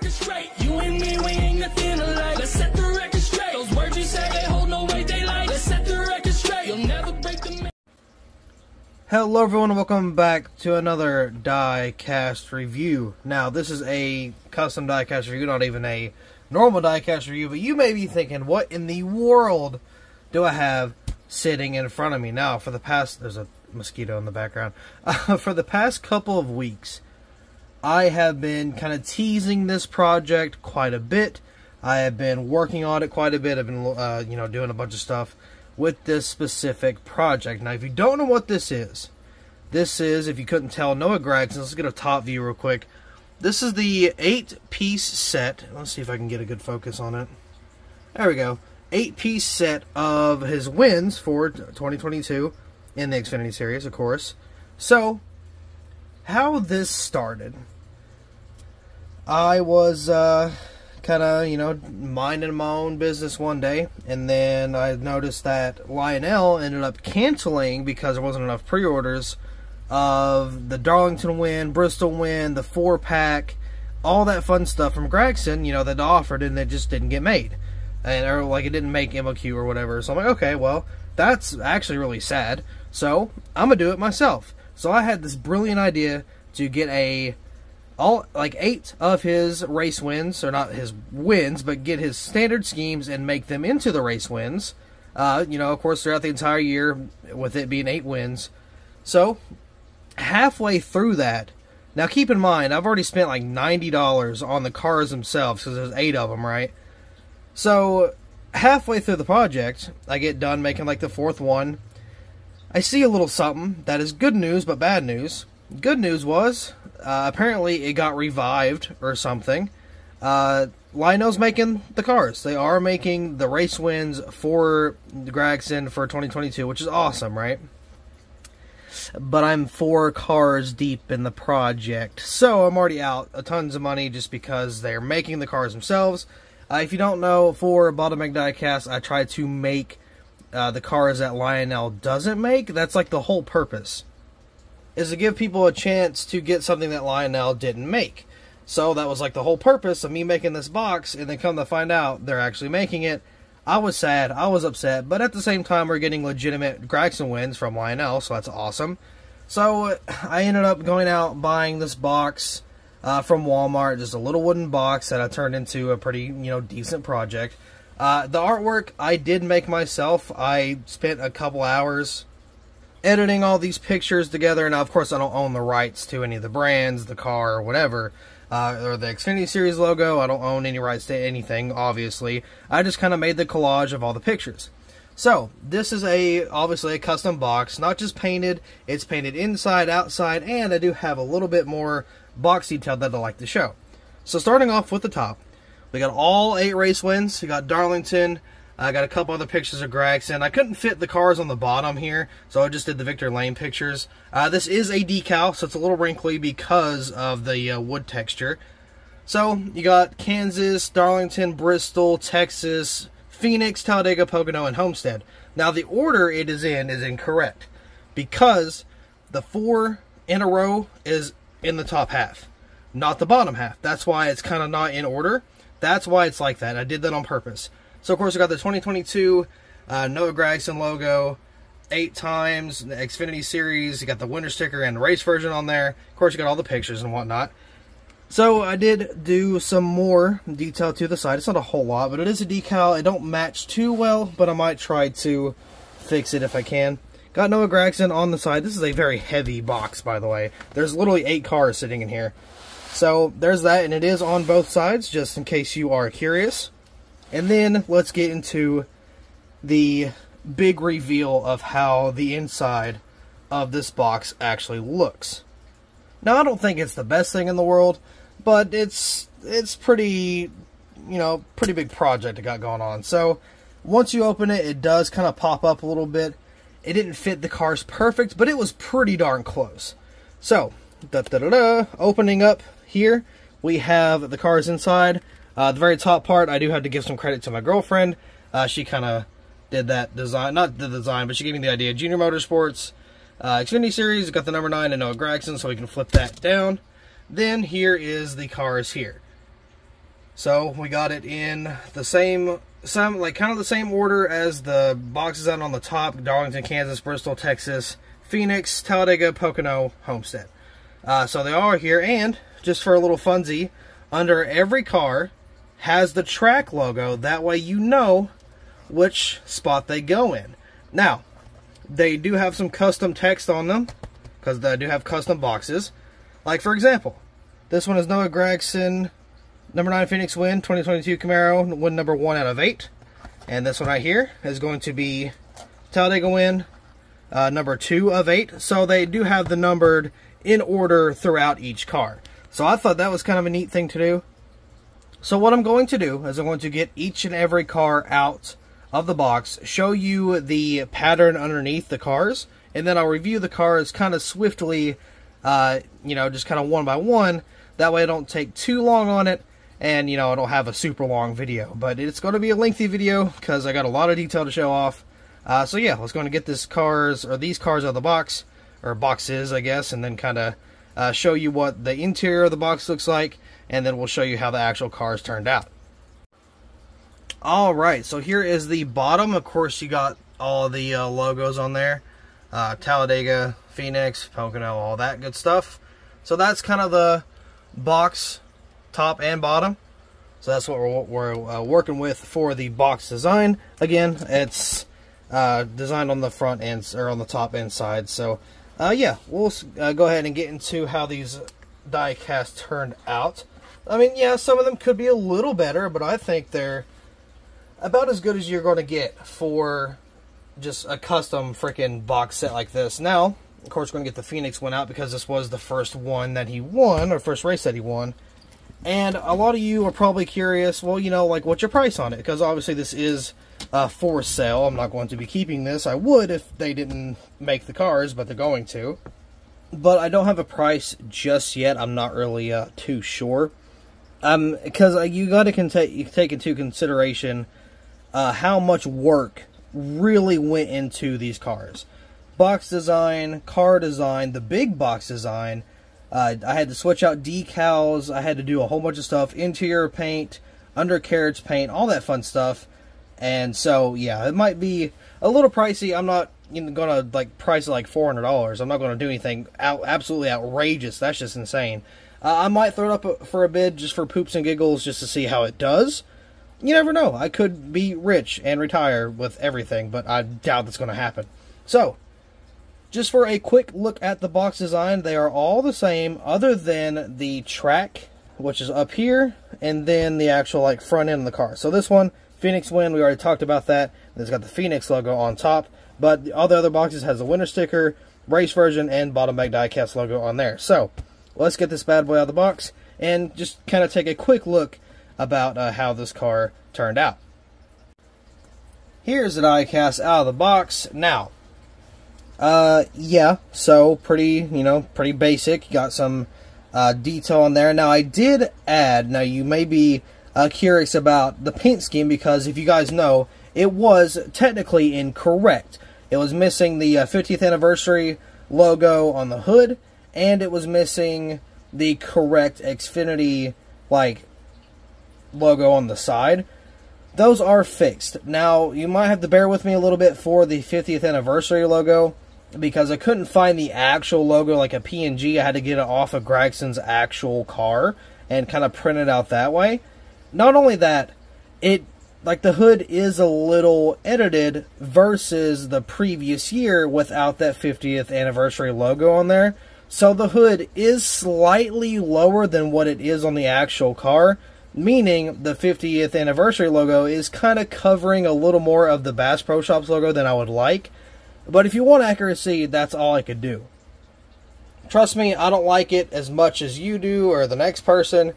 record straight. You and me, we ain't nothing alike. Let's set the record straight. Those words you say, they hold no weight, they like. Let's set the record straight. You'll never break the... Hello everyone and welcome back to another diecast review. Now this is a custom diecast review, not even a normal diecast review, but you may be thinking, what in the world do I have sitting in front of me? Now for the past, there's a mosquito in the background, for the past couple of weeks I have been kind of teasing this project quite a bit. I have been working on it quite a bit. I've been doing a bunch of stuff with this specific project. Now, if you don't know what this is, if you couldn't tell, Noah Gragson. Let's get a top view real quick. This is the 8-piece set. Let's see if I can get a good focus on it. There we go. 8-piece set of his wins for 2022 in the Xfinity series, of course. So, how this started. I was kind of, minding my own business one day, and then I noticed that Lionel ended up canceling because there wasn't enough pre-orders of the Darlington win, Bristol win, the 4-pack, all that fun stuff from Gragson, that offered, and it just didn't get made. Or like it didn't make MOQ or whatever. So I'm like, okay, well, that's actually really sad. So I'm gonna do it myself. So I had this brilliant idea to get 8 of his race wins, or not his wins, but get his standard schemes and make them into the race wins. Of course, throughout the entire year, with it being 8 wins. So, halfway through that, now keep in mind, I've already spent like $90 on the cars themselves, because there's 8 of them, right? So, halfway through the project, I get done making like the 4th one. I see a little something that is good news, but bad news. Good news was, apparently it got revived or something. Lionel's making the cars. They are making the race wins for Gragson for 2022, which is awesome, right? But I'm 4 cars deep in the project, so I'm already out tons of money just because they're making the cars themselves. If you don't know, for Bag Diecast, I try to make the cars that Lionel doesn't make. That's like the whole purpose, is to give people a chance to get something that Lionel didn't make. So that was like the whole purpose of me making this box, and then come to find out they're actually making it. I was sad, I was upset, but at the same time we're getting legitimate Gragson wins from Lionel, so that's awesome. So I ended up going out buying this box from Walmart, just a little wooden box that I turned into a pretty, decent project. The artwork I did make myself. I spent a couple hours editing all these pictures together. Now, of course, I don't own the rights to any of the brands, the car, or whatever, or the Xfinity series logo. I don't own any rights to anything, obviously. I just kind of made the collage of all the pictures. So, this is obviously a custom box, not just painted. It's painted inside, outside, and I do have a little bit more box detail that I like to show. So, starting off with the top, we got all 8 race wins. We got Darlington. I got a couple other pictures of Gragson. I couldn't fit the cars on the bottom here, so I just did the Victor Lane pictures. This is a decal, so it's a little wrinkly because of the wood texture. So, you got Kansas, Darlington, Bristol, Texas, Phoenix, Talladega, Pocono, and Homestead. Now, the order it is in is incorrect, because the 4 in a row is in the top half, not the bottom half. That's why it's kind of not in order. That's why it's like that. I did that on purpose. So, of course, we got the 2022 Noah Gragson logo, 8 times, the Xfinity series. You got the winter sticker and the race version on there. Of course, you got all the pictures and whatnot. So, I did do some more detail to the side. It's not a whole lot, but it is a decal. It don't match too well, but I might try to fix it if I can. Got Noah Gragson on the side. This is a very heavy box, by the way. There's literally 8 cars sitting in here. So, there's that, and it is on both sides, just in case you are curious. And then, let's get into the big reveal of how the inside of this box actually looks. Now, I don't think it's the best thing in the world, but it's pretty, pretty big project it got going on. So, once you open it, it does kind of pop up a little bit. It didn't fit the cars perfect, but it was pretty darn close. So, opening up here, we have the cars inside. The very top part, I do have to give some credit to my girlfriend. She kind of did that design, not the design, but she gave me the idea. Junior Motorsports, Xfinity Series, got the number 9 and Noah Gragson, so we can flip that down. Then here is the cars here. So we got it in the same, kind of the same order as the boxes out on the top: Darlington, Kansas; Bristol, Texas; Phoenix; Talladega; Pocono; Homestead. So they all are here, and just for a little funsy, under every car has the track logo. That way you know which spot they go in. Now, they do have some custom text on them, because they do have custom boxes. Like, for example, this one is Noah Gragson, number 9 Phoenix win, 2022 Camaro, win number 1 out of 8. And this one right here is going to be Talladega win, number 2 of 8. So they do have the numbered in order throughout each car. So I thought that was kind of a neat thing to do. So what I'm going to do is I'm going to get each and every car out of the box, show you the pattern underneath the cars, and then I'll review the cars kind of swiftly, just kind of one by one. That way I don't take too long on it, and, I don't have a super long video. But it's going to be a lengthy video, because I got a lot of detail to show off. So yeah, let's go and get these cars out of the box, or boxes, I guess, and then kind of show you what the interior of the box looks like, and then we'll show you how the actual cars turned out. Alright, so here is the bottom. Of course, you got all the logos on there. Talladega, Phoenix, Pocono, all that good stuff. So that's kind of the box, top and bottom. So that's what we're working with for the box design. Again, it's designed on the front end, or on the top and side. So yeah, we'll go ahead and get into how these die casts turned out. I mean, yeah, some of them could be a little better, but I think they're about as good as you're going to get for just a custom freaking box set like this. Now, of course, we're going to get the Phoenix one out, because this was the first one that he won, or first race that he won. And a lot of you are probably curious, well, like, what's your price on it? Because obviously this is for sale. I'm not going to be keeping this. I would if they didn't make the cars, but they're going to. But I don't have a price just yet. I'm not really too sure. Because you got to take into consideration how much work really went into these cars. Box design, car design, the big box design. I had to switch out decals. I had to do a whole bunch of stuff. Interior paint, undercarriage paint, all that fun stuff. And so, yeah, it might be a little pricey. I'm not going to price it like $400. I'm not going to do anything absolutely outrageous. That's just insane. I might throw it up for a bid just for poops and giggles, just to see how it does. You never know. I could be rich and retire with everything, but I doubt that's going to happen. So, just for a quick look at the box design, they are all the same, other than the track, which is up here, and then the actual front end of the car. So this one, Phoenix win, we already talked about that. It's got the Phoenix logo on top, but all the other boxes has the winter sticker, race version, and bottom Bag Diecast logo on there. So, let's get this bad boy out of the box and just kind of take a quick look about how this car turned out. Here's the diecast out of the box. Now, yeah, so pretty basic. Got some detail on there. Now, I did add, now you may be curious about the paint scheme, because if you guys know, it was technically incorrect. It was missing the 50th anniversary logo on the hood, and it was missing the correct Xfinity logo on the side. Those are fixed. Now, you might have to bear with me a little bit for the 50th anniversary logo, because I couldn't find the actual logo, like a PNG. I had to get it off of Gragson's actual car and kind of print it out that way. Not only that, the hood is a little edited versus the previous year without that 50th anniversary logo on there. So the hood is slightly lower than what it is on the actual car, meaning the 50th anniversary logo is kind of covering a little more of the Bass Pro Shops logo than I would like. But if you want accuracy, that's all I could do. Trust me, I don't like it as much as you do or the next person.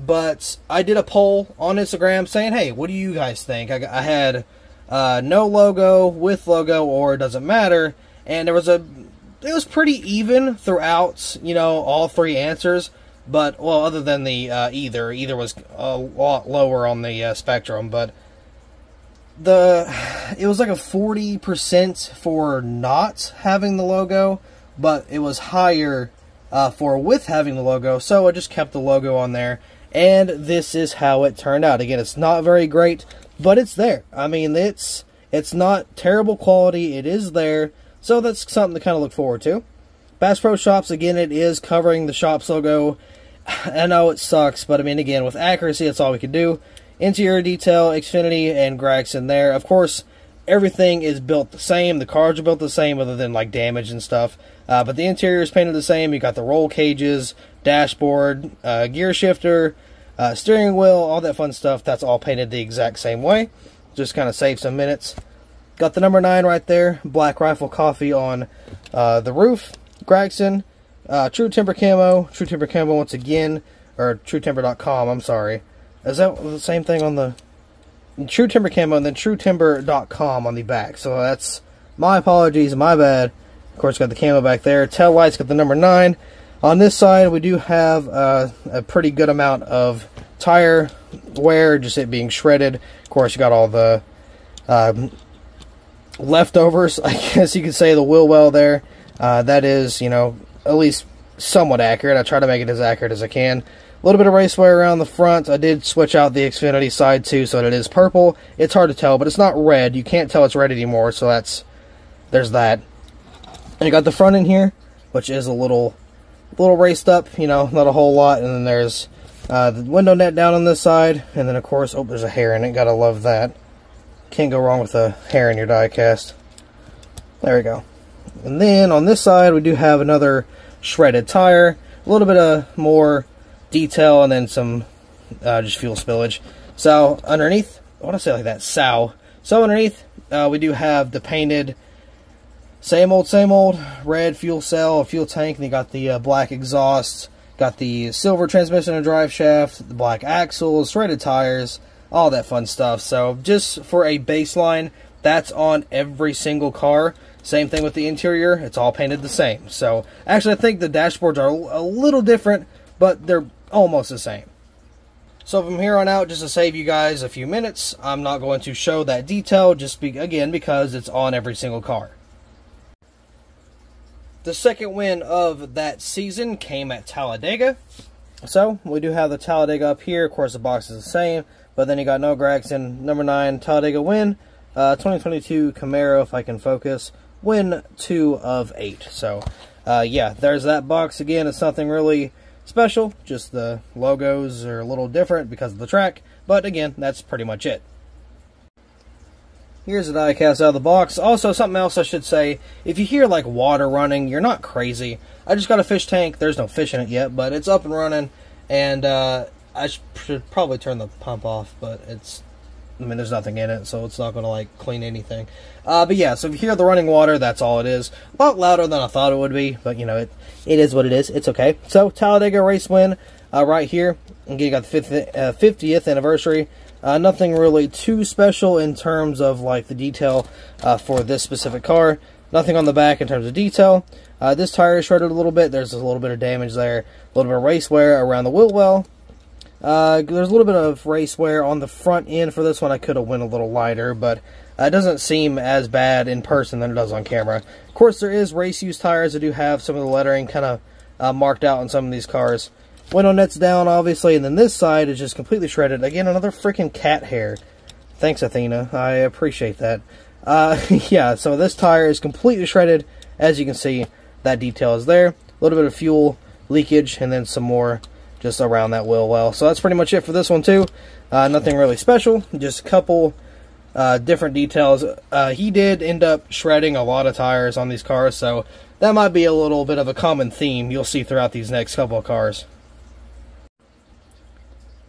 But I did a poll on Instagram saying, hey, what do you guys think? I had no logo, with logo, or it doesn't matter. And it was pretty even throughout, all three answers. But, well, other than the either. Either was a lot lower on the spectrum. But it was like a 40% for not having the logo. But it was higher for with having the logo. So I just kept the logo on there. And this is how it turned out. Again, it's not very great, but it's there. I mean, it's not terrible quality. It is there. So that's something to kind of look forward to. Bass Pro Shops, again, it is covering the Shops logo. I know it sucks, but I mean, again, with accuracy, that's all we can do. Interior detail, Xfinity, and Gragson there. Of course, everything is built the same. The cars are built the same other than, like, damage and stuff. But the interior is painted the same. You got the roll cages, dashboard, gear shifter, steering wheel, all that fun stuff. That's all painted the exact same way. Just kind of save some minutes. Got the number 9 right there. Black Rifle Coffee on the roof. Gragson. True Timber Camo. True Timber Camo once again. Or TrueTimber.com, I'm sorry. Is that the same thing on the... True Timber Camo and then TrueTimber.com on the back. So that's my apologies, my bad. Of course, got the camo back there. Tail lights got the number 9. On this side, we do have a pretty good amount of tire wear, just it being shredded. Of course, you got all the leftovers, I guess you could say, the wheel well there. That is, you know, at least somewhat accurate. I try to make it as accurate as I can. A little bit of race wear around the front. I did switch out the Xfinity side too, so that it is purple. It's hard to tell, but it's not red. You can't tell it's red anymore, so there's that. And you got the front in here, which is a little raced up, you know, not a whole lot. And then there's the window net down on this side, and then of course, oh, there's a hair in it. Gotta love that. Can't go wrong with a hair in your diecast. There we go. And then on this side, we do have another shredded tire, a little bit of more detail, and then some just fuel spillage. So underneath, I want to say like that, So underneath, we do have the painted same old red fuel cell, fuel tank, and you got the black exhaust, got the silver transmission and drive shaft, the black axles, shredded tires, all that fun stuff. So just for a baseline, that's on every single car. Same thing with the interior, it's all painted the same. So actually, I think the dashboards are a little different, but they're almost the same. So from here on out, just to save you guys a few minutes, I'm not going to show that detail, just again, because it's on every single car. The second win of that season came at Talladega. So we do have the Talladega up here. Of course, the box is the same, but then you got no Gragson. Number 9 Talladega win. 2022 Camaro, if I can focus. Win 2 of 8. So yeah, there's that box. Again, it's nothing really special, just the logos are a little different because of the track, but again, that's pretty much it. Here's the diecast out of the box. Also, something else I should say, if you hear like water running, you're not crazy. I just got a fish tank. There's no fish in it yet, but it's up and running, and I should probably turn the pump off, but I mean, there's nothing in it, so it's not going to like clean anything. But yeah, so if you hear the running water, that's all it is. A lot louder than I thought it would be, but you know, it is what it is. It's okay. So Talladega race win right here. Again, you got the 50th anniversary. Nothing really too special in terms of like the detail for this specific car. Nothing on the back in terms of detail. This tire is shredded a little bit. There's a little bit of damage there. A little bit of race wear around the wheel well. There's a little bit of race wear on the front end for this one. I could have went a little lighter, but it doesn't seem as bad in person than it does on camera. Of course, there is race use tires that do have some of the lettering kind of marked out on some of these cars. Window net's down, obviously, and then this side is just completely shredded. Again, another freaking cat hair. Thanks, Athena. I appreciate that. Yeah, so this tire is completely shredded. As you can see, that detail is there. A little bit of fuel leakage, and then some more just around that wheel well. So that's pretty much it for this one, too. Nothing really special. Just a couple different details. He did end up shredding a lot of tires on these cars, so that might be a little bit of a common theme you'll see throughout these next couple of cars.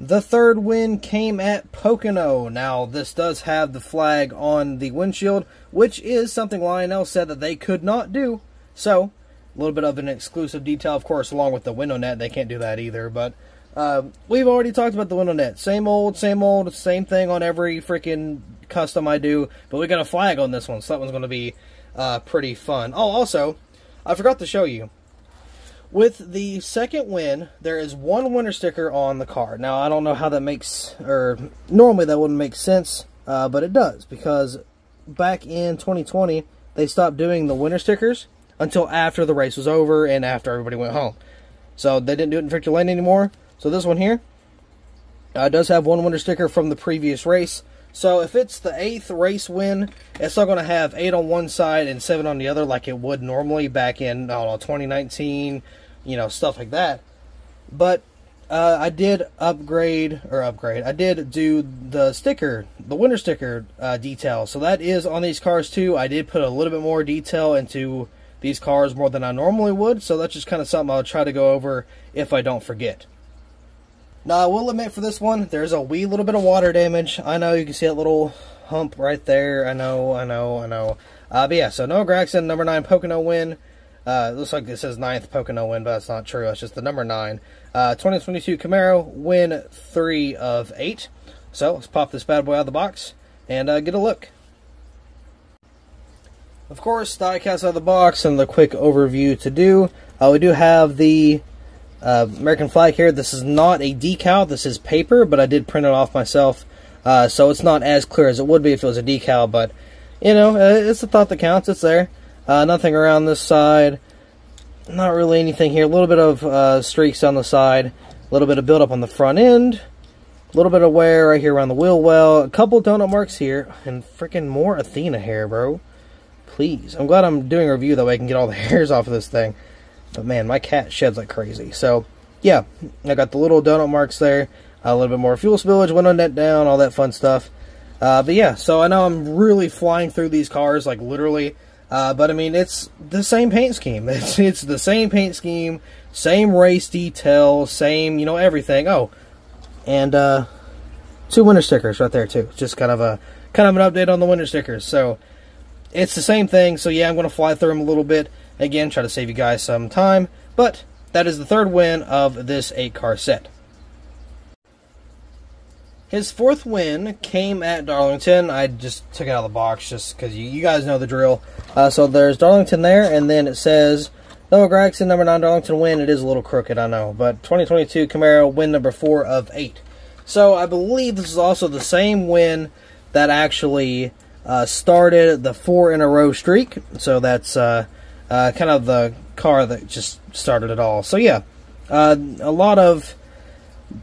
The third win came at Pocono. Now, this does have the flag on the windshield, which is something Lionel said that they could not do. So, a little bit of an exclusive detail, of course, along with the window net. They can't do that either, but we've already talked about the window net. Same old, same thing on every freaking custom I do, but we got a flag on this one, so that one's going to be pretty fun. Oh, also, I forgot to show you. With the second win, there is one winner sticker on the car. Now, I don't know how that makes, or normally that wouldn't make sense, but it does, because back in 2020, they stopped doing the winner stickers until after the race was over and after everybody went home. So they didn't do it in Victory Lane anymore. So this one here, It does have one winner sticker from the previous race. So if it's the 8th race win, it's not going to have 8 on one side and 7 on the other like it would normally back in, I don't know, 2019, you know, stuff like that. But I did I did do the sticker, the winner sticker detail. So that is on these cars too. I did put a little bit more detail into these cars more than I normally would. So that's just kind of something I'll try to go over if I don't forget. Now, I will admit for this one, there's a wee little bit of water damage. I know, you can see that little hump right there. I know. But yeah, so Noah Gragson, number 9 Pocono win. Looks like it says 9th Pocono win, but that's not true. It's just the number 9. 2022 Camaro, win 3 of 8. So, let's pop this bad boy out of the box and get a look. Of course, diecast out of the box and the quick overview to do. We do have the American flag here. This is not a decal, this is paper, but I did print it off myself, so it's not as clear as it would be if it was a decal, but, you know, it's the thought that counts. It's there. Nothing around this side, not really anything here. A little bit of streaks on the side, a little bit of buildup on the front end, a little bit of wear right here around the wheel well, a couple donut marks here, and freaking more Athena hair, bro. Please. I'm glad I'm doing a review that way I can get all the hairs off of this thing. But man, my cat sheds like crazy. So, yeah, I got the little donut marks there. A little bit more fuel spillage, window net down, all that fun stuff. But yeah, so I know I'm really flying through these cars, like literally. But I mean, it's the same paint scheme. It's the same paint scheme, same race detail, same, you know, everything. Oh, and 2 winter stickers right there too. Just kind of an update on the winter stickers. So it's the same thing. So yeah, I'm going to fly through them a little bit. Again, try to save you guys some time, but that is the 3rd win of this 8-car set. His 4th win came at Darlington. I just took it out of the box just because you guys know the drill. So there's Darlington there, and then it says Noah Gragson, number 9 Darlington win. It is a little crooked, I know, but 2022 Camaro win number 4 of 8. So I believe this is also the same win that actually started the 4-in-a-row streak. So that's kind of the car that just started it all. So yeah, a lot of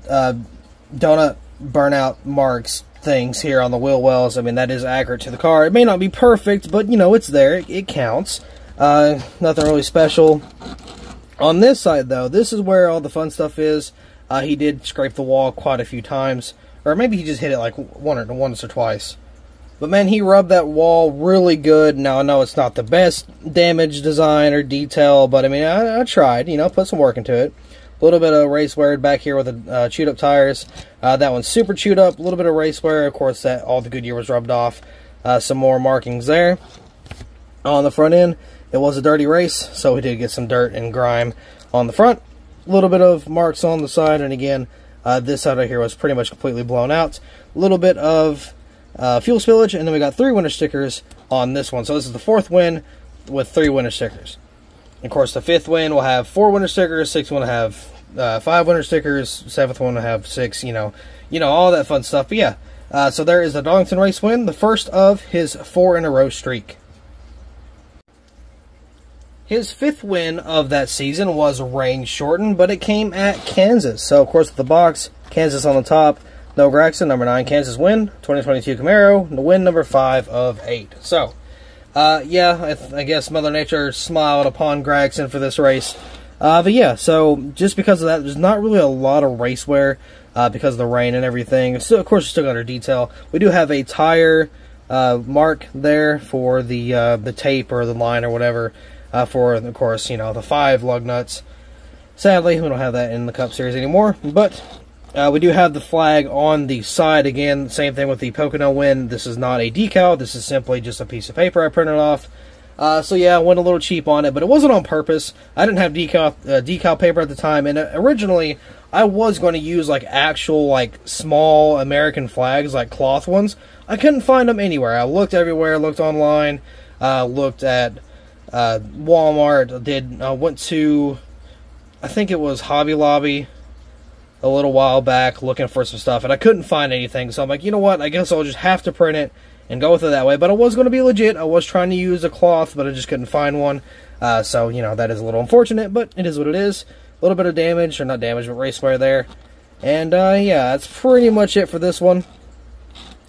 donut burnout marks things here on the wheel wells. I mean, that is accurate to the car. It may not be perfect, but you know, it's there. It counts. Nothing really special. On this side though, this is where all the fun stuff is. He did scrape the wall quite a few times, or maybe he just hit it like once or twice. But man, he rubbed that wall really good. Now, I know it's not the best damage design or detail, but I mean, I tried, you know, put some work into it. A little bit of race wear back here with the chewed up tires. That one's super chewed up. A little bit of race wear. Of course, that all the Goodyear was rubbed off. Some more markings there. On the front end, it was a dirty race, so we did get some dirt and grime on the front. A little bit of marks on the side, and again, this side right here was pretty much completely blown out. A little bit of fuel spillage, and then we got 3 winter stickers on this one. So this is the 4th win with 3 winter stickers. Of course, the 5th win will have 4 winter stickers, 6th one will have 5 winter stickers, 7th one will have 6, you know, all that fun stuff. But yeah, so there is the Darlington race win, the first of his 4-in-a-row streak. His 5th win of that season was rain shortened, but it came at Kansas. So of course, with the box, Kansas on the top. Noah Gragson, number 9, Kansas win. 2022 Camaro, the win number 5 of 8. So, yeah, I guess Mother Nature smiled upon Gragson for this race. But yeah, so just because of that, there's not really a lot of race wear because of the rain and everything. So, of course, it's still under detail. We do have a tire mark there for the tape or the line or whatever for, of course, you know, the 5 lug nuts. Sadly, we don't have that in the Cup Series anymore, but we do have the flag on the side. Again, same thing with the Pocono win. This is not a decal. This is simply just a piece of paper I printed off. So yeah, I went a little cheap on it, but it wasn't on purpose. I didn't have decal paper at the time, and originally I was going to use like actual like small American flags, like cloth ones. I couldn't find them anywhere. I looked everywhere, looked online, looked at Walmart, went to, I think it was Hobby Lobby a little while back looking for some stuff, and I couldn't find anything. So I'm like, you know what, I guess I'll just have to print it and go with it that way. But I was going to be legit. I was trying to use a cloth, but I just couldn't find one. So, you know, that is a little unfortunate, but it is what it is. A little bit of damage, or not damage, but race wear there. And yeah, that's pretty much it for this one.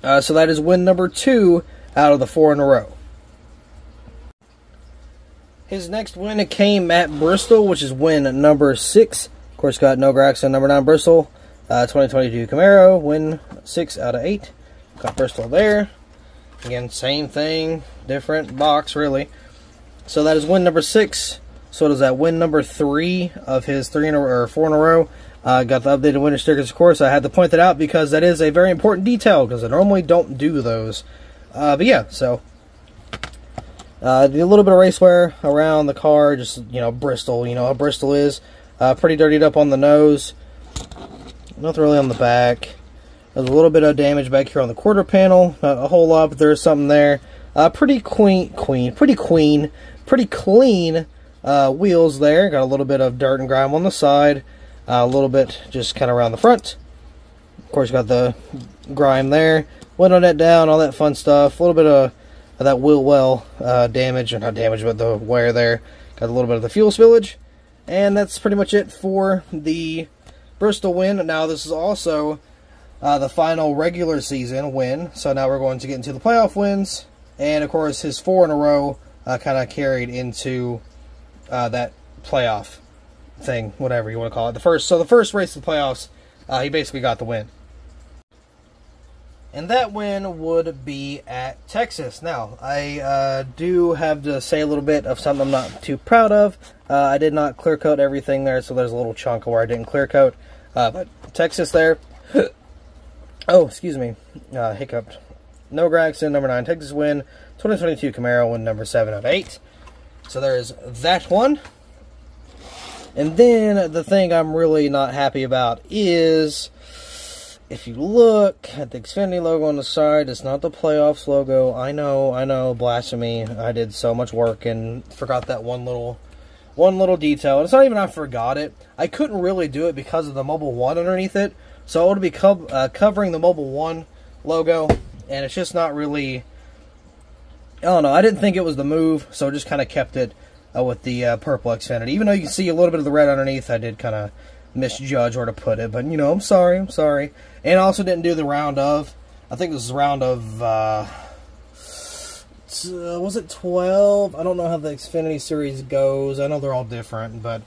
So that is win number 2 out of the 4 in a row. His next win came at Bristol, which is win number 6. Of course, got no Gragson, number 9 Bristol. 2022 Camaro, win 6 out of 8. Got Bristol there. Again, same thing, different box, really. So that is win number 6. So does that win number 3 of his 4 in a row. Got the updated winner stickers, of course. I had to point that out because that is a very important detail, because I normally don't do those. But yeah, so a little bit of race wear around the car, just, you know, Bristol. You know how Bristol is. Pretty dirtied up on the nose. Nothing really on the back. There's a little bit of damage back here on the quarter panel. Not a whole lot, but there's something there. Pretty clean wheels there. Got a little bit of dirt and grime on the side. A little bit just kind of around the front. Of course, got the grime there. Window net down, all that fun stuff. A little bit of that wheel well damage, or not damage, but the wear there. Got a little bit of the fuel spillage. And that's pretty much it for the Bristol win. Now, this is also the final regular season win. So now we're going to get into the playoff wins. And, of course, his 4 in a row kind of carried into that playoff thing, whatever you want to call it. The first race of the playoffs, he basically got the win. And that win would be at Texas. Now, I do have to say a little bit of something I'm not too proud of. I did not clear coat everything there, so there's a little chunk where I didn't clear coat. But Texas there. Oh, excuse me. Hiccuped. No Gragson, number 9 Texas win. 2022 Camaro win number 7 of 8. So there's that one. And then the thing I'm really not happy about is, if you look at the Xfinity logo on the side, it's not the playoffs logo. I know, blasphemy. I did so much work and forgot that one little detail. And it's not even I forgot it. I couldn't really do it because of the Mobile 1 underneath it. So it would be covering the Mobile 1 logo, and it's just not really, I don't know. I didn't think it was the move, so I just kind of kept it with the purple Xfinity. Even though you can see a little bit of the red underneath, I did kind of misjudge where to put it. But, you know, I'm sorry. And I also didn't do the round of, I think this is round of, was it 12? I don't know how the Xfinity series goes. I know they're all different, but,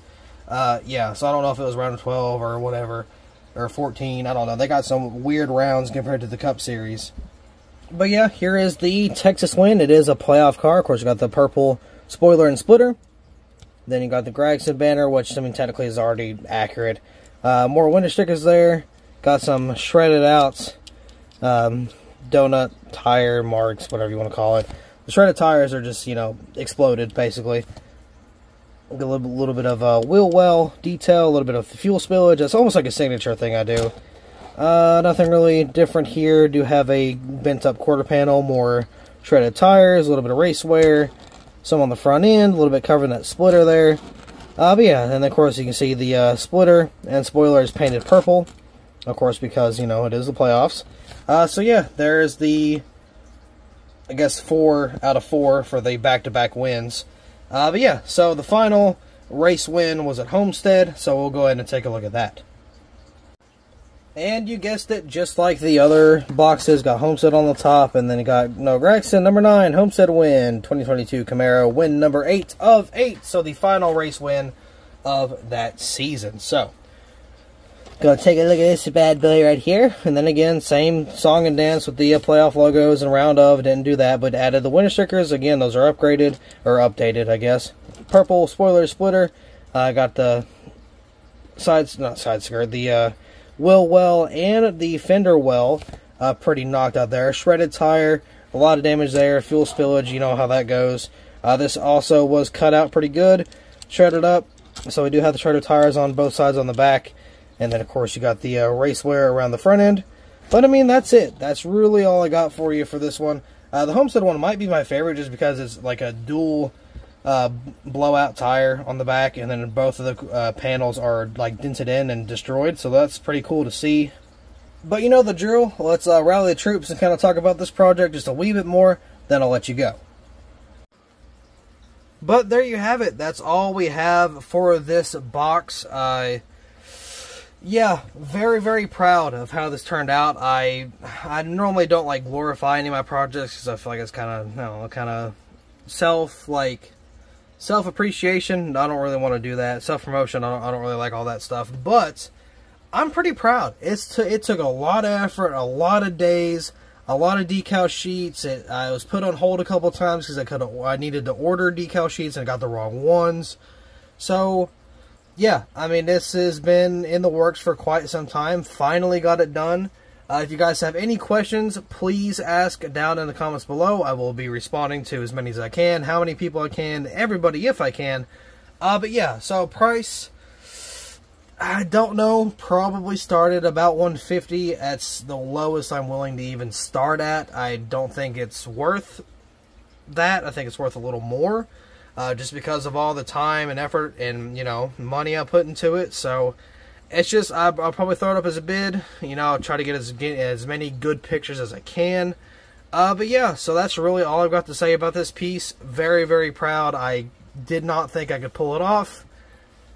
yeah. So I don't know if it was round of 12 or whatever, or 14. I don't know. They got some weird rounds compared to the Cup Series. But, yeah, here is the Texas win. It is a playoff car. Of course, you got the purple spoiler and splitter. Then you got the Gragson banner, which, I mean, technically is already accurate. More winter stickers there. Got some shredded out donut tire marks, whatever you want to call it. The shredded tires are just, you know, exploded, basically. A little bit of wheel well detail, a little bit of fuel spillage. It's almost like a signature thing I do. Nothing really different here. Do have a bent up quarter panel, more shredded tires, a little bit of race wear. Some on the front end, a little bit covering that splitter there. But yeah, and of course you can see the splitter and spoiler is painted purple. Of course, because, you know, it is the playoffs. So yeah, there's the, I guess, 4 out of 4 for the back-to-back wins. But yeah, so the final race win was at Homestead, so we'll go ahead and take a look at that. And you guessed it, just like the other boxes, got Homestead on the top, and then you got no Gragson, number 9, Homestead win, 2022 Camaro, win number 8 of 8, so the final race win of that season. So, go take a look at this bad boy right here, and then again, same song and dance with the playoff logos and round of, didn't do that, but added the winter stickers. Again, those are upgraded, or updated, I guess. Purple spoiler splitter, got the the wheel well and the fender well pretty knocked out there. Shredded tire, a lot of damage there, fuel spillage, you know how that goes. This also was cut out pretty good, shredded up, so we do have the shredded tires on both sides on the back, and then of course you got the race wear around the front end. But I mean, that's it. That's really all I got for you for this one. The Homestead one might be my favorite just because it's like a dual blowout tire on the back, and then both of the panels are like dented in and destroyed, so that's pretty cool to see. But you know the drill. Let's rally the troops and kind of talk about this project just a wee bit more, then I'll let you go. But there you have it. That's all we have for this box. yeah, very, very proud of how this turned out. I normally don't like glorify any of my projects because I feel like it's kind of, I don't know, kind of self-appreciation. I don't really want to do that. Self-promotion, I don't really like all that stuff. But I'm pretty proud. It took a lot of effort, a lot of days, a lot of decal sheets. I was put on hold a couple times because I needed to order decal sheets and I got the wrong ones. So yeah, I mean, this has been in the works for quite some time. Finally got it done. If you guys have any questions, please ask down in the comments below. I will be responding to as many as I can, how many people I can, everybody if I can. But yeah, so price, I don't know, probably started about $150. That's the lowest I'm willing to even start at. I don't think it's worth that. I think it's worth a little more. Just because of all the time and effort and, you know, money I put into it. So it's just, I'll probably throw it up as a bid. You know, I'll try to get as many good pictures as I can. But yeah, so that's really all I've got to say about this piece. Very, very proud. I did not think I could pull it off.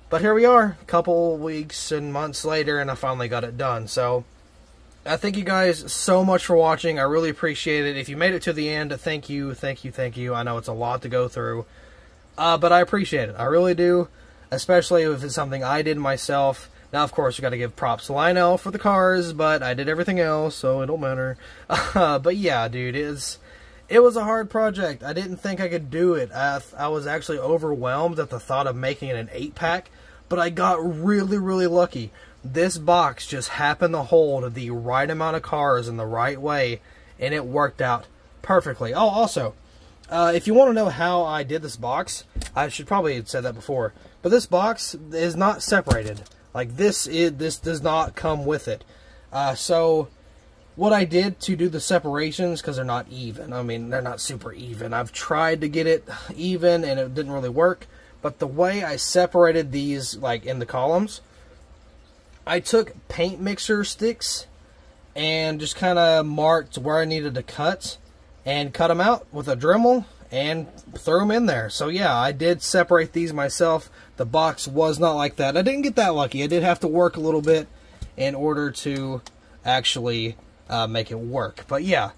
But here we are, a couple weeks and months later, and I finally got it done. So I thank you guys so much for watching. I really appreciate it. If you made it to the end, thank you, thank you, thank you. I know it's a lot to go through. But I appreciate it. I really do. Especially if it's something I did myself. Now, of course, you got to give props to Lionel for the cars, but I did everything else, so it don't matter. But yeah, dude, it was a hard project. I didn't think I could do it. I was actually overwhelmed at the thought of making it an 8-pack, but I got really, really lucky. This box just happened to hold the right amount of cars in the right way, and it worked out perfectly. Oh, also, if you want to know how I did this box, I should probably have said that before, but this box is not separated. Like, this does not come with it. So what I did to do the separations, because they're not even, I mean, they're not super even. I've tried to get it even, and it didn't really work. But the way I separated these, like, in the columns, I took paint mixer sticks and just kind of marked where I needed to cut, and cut them out with a Dremel and threw them in there. So yeah, I did separate these myself. The box was not like that. I didn't get that lucky. I did have to work a little bit in order to actually make it work. But yeah,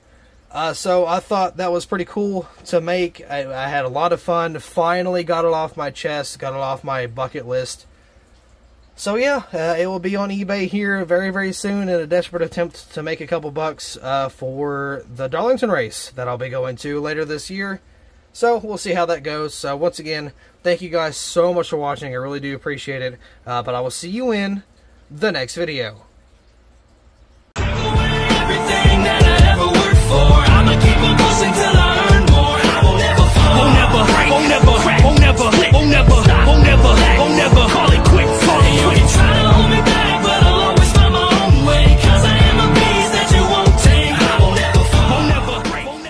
so I thought that was pretty cool to make. I had a lot of fun. Finally got it off my chest, got it off my bucket list. So yeah, it will be on eBay here very, very soon in a desperate attempt to make a couple bucks for the Darlington race that I'll be going to later this year. So we'll see how that goes. So once again, thank you guys so much for watching. I really do appreciate it. But I will see you in the next video.